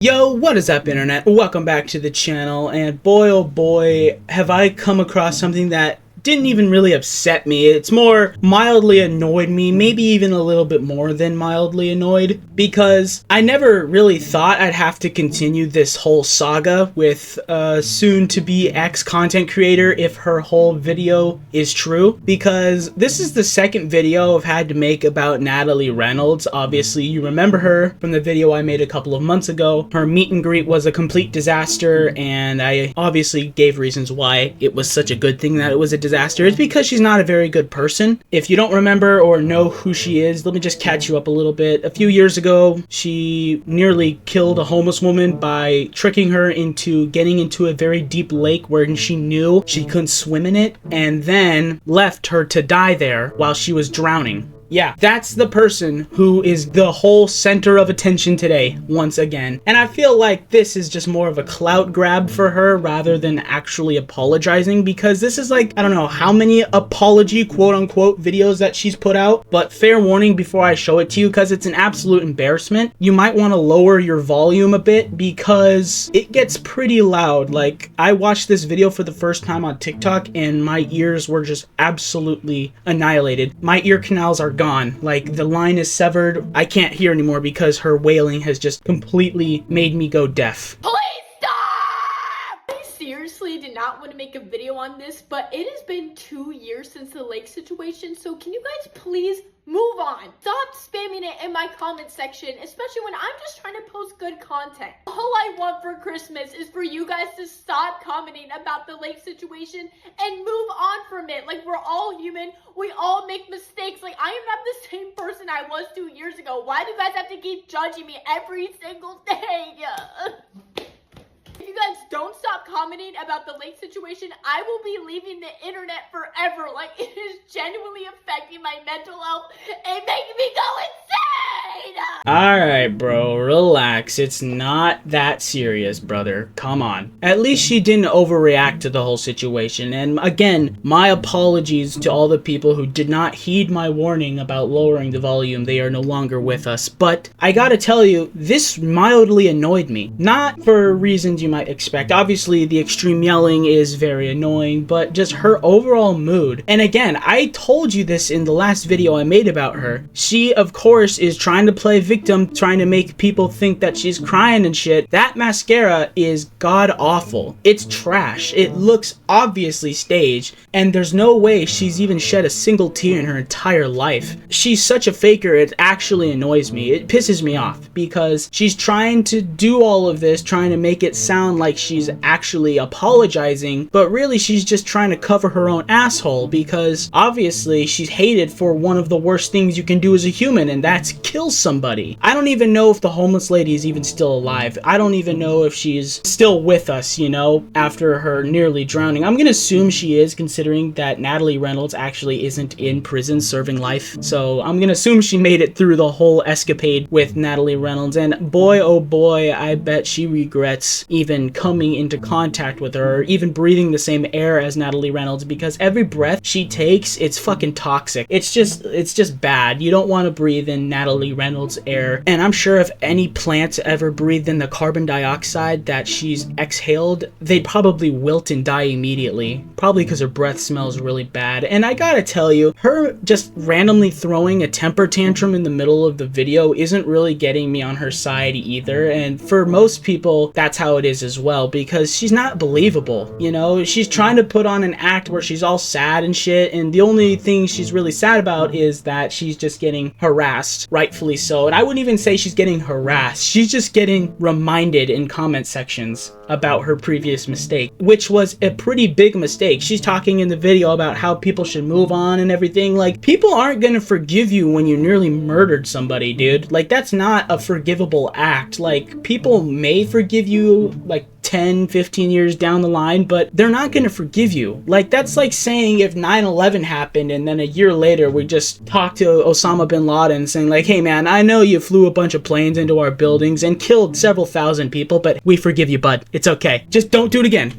Yo, what is up, internet? Welcome back to the channel, and boy oh boy, have I come across something that didn't even really upset me. It's more mildly annoyed me, maybe even a little bit more than mildly annoyed, because I never really thought I'd have to continue this whole saga with soon-to-be ex-content creator if her whole video is true, because this is the second video I've had to make about Natalie Reynolds. Obviously, you remember her from the video I made a couple of months ago. Her meet and greet was a complete disaster, and I obviously gave reasons why it was such a good thing that it was a disaster. It's because she's not a very good person. If you don't remember or know who she is, let me just catch you up a little bit. A few years ago, she nearly killed a homeless woman by tricking her into getting into a very deep lake where she knew she couldn't swim in it, and then left her to die there while she was drowning. Yeah, that's the person who is the whole center of attention today, once again. And I feel like this is just more of a clout grab for her rather than actually apologizing, because this is like, I don't know how many apology quote-unquote videos that she's put out, but fair warning before I show it to you, because it's an absolute embarrassment. You might want to lower your volume a bit because it gets pretty loud. Like, I watched this video for the first time on TikTok and my ears were just absolutely annihilated. My ear canals are gone. Like, the line is severed. I can't hear anymore because her wailing has just completely made me go deaf. Please stop! I seriously did not want to make a video on this, but it has been 2 years since the lake situation, so can you guys please move on? Stop spamming it in my comment section, especially when I'm just trying to post good content. All I want for Christmas is for you guys to stop commenting about the lake situation and move on from it. Like, we're all human. We all make mistakes. Like, I am not the same person I was 2 years ago. Why do you guys have to keep judging me every single day? If you guys don't stop commenting about the lake situation, I will be leaving the internet forever. Like, it is genuinely affecting my mental health and making me go insane! Alright, bro, relax. It's not that serious, brother. Come on. At least she didn't overreact to the whole situation. And again, my apologies to all the people who did not heed my warning about lowering the volume. They are no longer with us. But I gotta tell you, this mildly annoyed me. Not for reasons you might expect. Obviously, the extreme yelling is very annoying, but just her overall mood. And again, I told you this in the last video I made about her. She, of course, is trying to play victim, trying to make people think that she's crying and shit. That mascara is god awful. It's trash. It looks obviously staged, and there's no way she's even shed a single tear in her entire life. She's such a faker, it actually annoys me. It pisses me off because she's trying to do all of this, trying to make it sound like she's actually apologizing, but really she's just trying to cover her own asshole, because obviously she's hated for one of the worst things you can do as a human, and that's kill somebody. I don't even know if the homeless lady is even still alive. I don't even know if she's still with us, you know, after her nearly drowning. I'm gonna assume she is, considering that Natalie Reynolds actually isn't in prison serving life, so I'm gonna assume she made it through the whole escapade with Natalie Reynolds, and boy oh boy, I bet she regrets even coming into contact with her, or even breathing the same air as Natalie Reynolds, because every breath she takes, it's fucking toxic. It's just bad. You don't want to breathe in Natalie Reynolds' air, and I'm sure if any plants ever breathed in the carbon dioxide that she's exhaled, they'd probably wilt and die immediately, probably because her breath smells really bad. And I gotta tell you, her just randomly throwing a temper tantrum in the middle of the video isn't really getting me on her side either, and for most people, that's how it is as well, because she's not believable, you know? She's trying to put on an act where she's all sad and shit, and the only thing she's really sad about is that she's just getting harassed, rightfully so. And I wouldn't even say she's getting harassed, she's just getting reminded in comment sections about her previous mistake, which was a pretty big mistake. She's talking in the video about how people should move on and everything. Like, people aren't gonna forgive you when you nearly murdered somebody, dude. Like, that's not a forgivable act. Like, people may forgive you like 10, 15 years down the line, but they're not going to forgive you. Like, that's like saying if 9/11 happened and then a year later we just talked to Osama bin Laden saying like, hey man, I know you flew a bunch of planes into our buildings and killed several thousand people, but we forgive you, bud. It's okay. Just don't do it again.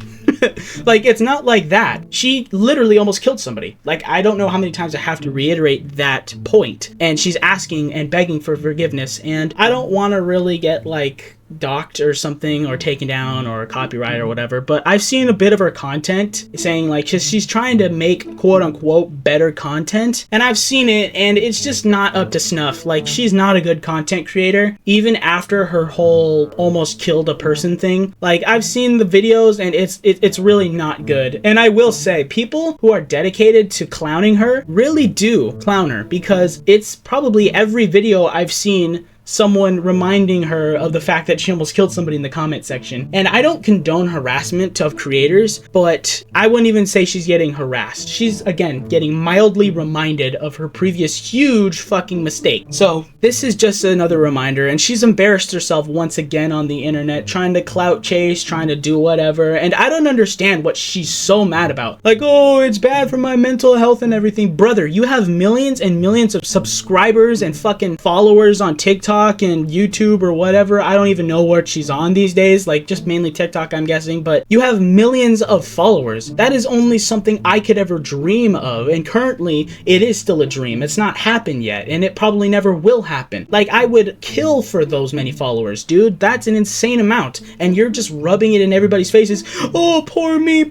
Like, it's not like that. She literally almost killed somebody. Like, I don't know how many times I have to reiterate that point. And she's asking and begging for forgiveness. And I don't want to really get, like, docked or something, or taken down, or copyright or whatever, but I've seen a bit of her content saying like she's trying to make quote unquote better content, and I've seen it and it's just not up to snuff. Like, she's not a good content creator, even after her whole almost killed a person thing. Like, I've seen the videos and it's really not good. And I will say, people who are dedicated to clowning her really do clown her, because it's probably every video I've seen someone reminding her of the fact that she almost killed somebody in the comment section. And I don't condone harassment of creators, but I wouldn't even say she's getting harassed. She's, again, getting mildly reminded of her previous huge fucking mistake. So this is just another reminder, and she's embarrassed herself once again on the internet, trying to clout chase, trying to do whatever, and I don't understand what she's so mad about. Like, oh, it's bad for my mental health and everything. Brother, you have millions and millions of subscribers and fucking followers on TikTok and YouTube or whatever. I don't even know what she's on these days, like just mainly TikTok, I'm guessing, but you have millions of followers. That is only something I could ever dream of, and currently it is still a dream. It's not happened yet, and it probably never will happen. Like, I would kill for those many followers, dude. That's an insane amount, and you're just rubbing it in everybody's faces. Oh, poor me,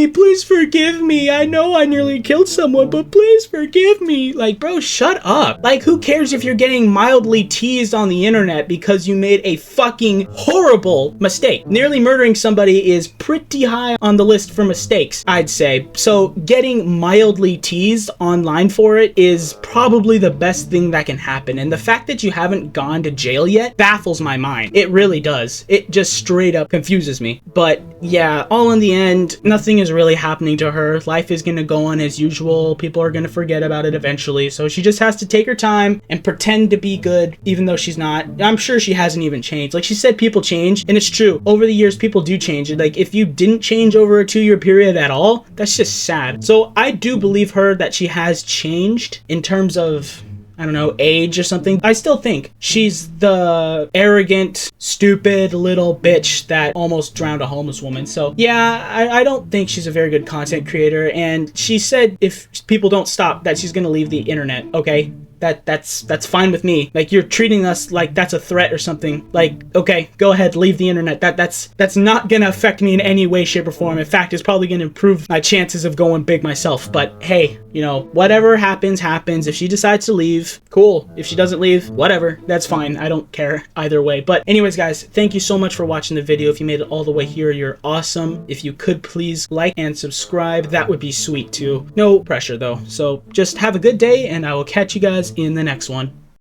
please forgive me. I know I nearly killed someone, but please forgive me. Like, bro, shut up. Like, who cares if you're getting mildly teased on the internet because you made a fucking horrible mistake? Nearly murdering somebody is pretty high on the list for mistakes, I'd say. So getting mildly teased online for it is probably the best thing that can happen. And the fact that you haven't gone to jail yet baffles my mind. It really does. It just straight up confuses me. But yeah, all in the end, nothing is really happening to her. Life is gonna go on as usual. People are gonna forget about it eventually. So she just has to take her time and pretend to be good, even though she's not. I'm sure she hasn't even changed. Like, she said people change, and it's true. Over the years, people do change. Like, if you didn't change over a 2-year period at all, that's just sad. So I do believe her that she has changed in terms of, I don't know, age or something. I still think she's the arrogant, stupid little bitch that almost drowned a homeless woman. So yeah, I don't think she's a very good content creator. And she said if people don't stop, that she's gonna leave the internet. Okay, that's fine with me. Like, you're treating us like that's a threat or something. Like, okay, go ahead, leave the internet. That's not gonna affect me in any way, shape, or form. In fact, it's probably gonna improve my chances of going big myself. But hey, you know, whatever happens. If she decides to leave, cool. If she doesn't leave, whatever, that's fine. I don't care either way. But anyways, guys, thank you so much for watching the video. If you made it all the way here, you're awesome. If you could please like and subscribe, that would be sweet too. No pressure though. So just have a good day, and I will catch you guys in the next one.